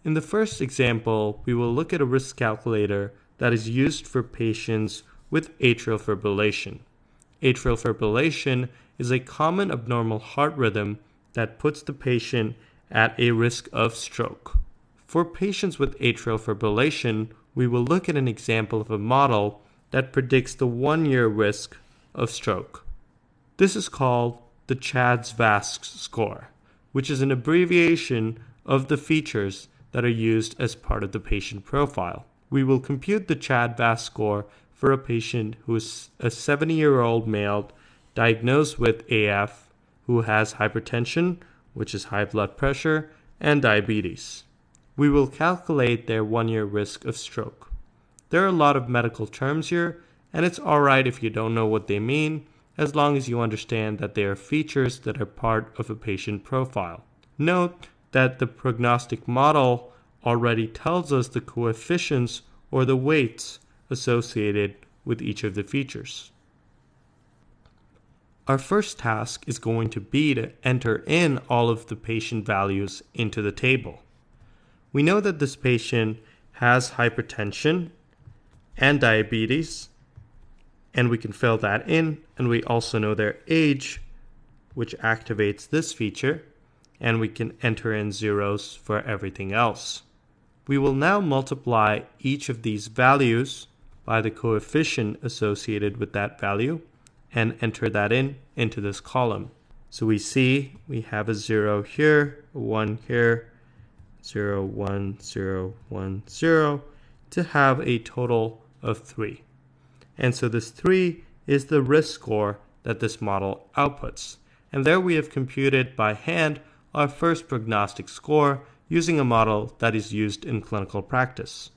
In the first example, we will look at a risk calculator that is used for patients with atrial fibrillation. Atrial fibrillation is a common abnormal heart rhythm that puts the patient at a risk of stroke. For patients with atrial fibrillation, we will look at an example of a model that predicts the 1-year risk of stroke. This is called the CHA2DS2-VASc score, which is an abbreviation of the features that are used as part of the patient profile. We will compute the CHA2DS2-VASc score for a patient who is a 70-year-old male diagnosed with AF who has hypertension, which is high blood pressure, and diabetes. We will calculate their 1-year risk of stroke. There are a lot of medical terms here, and it's alright if you don't know what they mean, as long as you understand that they are features that are part of a patient profile. Note that the prognostic model already tells us the coefficients or the weights associated with each of the features. Our first task is going to be to enter in all of the patient values into the table. We know that this patient has hypertension and diabetes, and we can fill that in, and we also know their age, which activates this feature, and we can enter in zeros for everything else. We will now multiply each of these values by the coefficient associated with that value and enter that into this column. So we see we have a 0 here, a 1 here, 0, 1, 0, 1, 0, to have a total of 3. And so this 3 is the risk score that this model outputs. And there we have computed by hand our first prognostic score using a model that is used in clinical practice.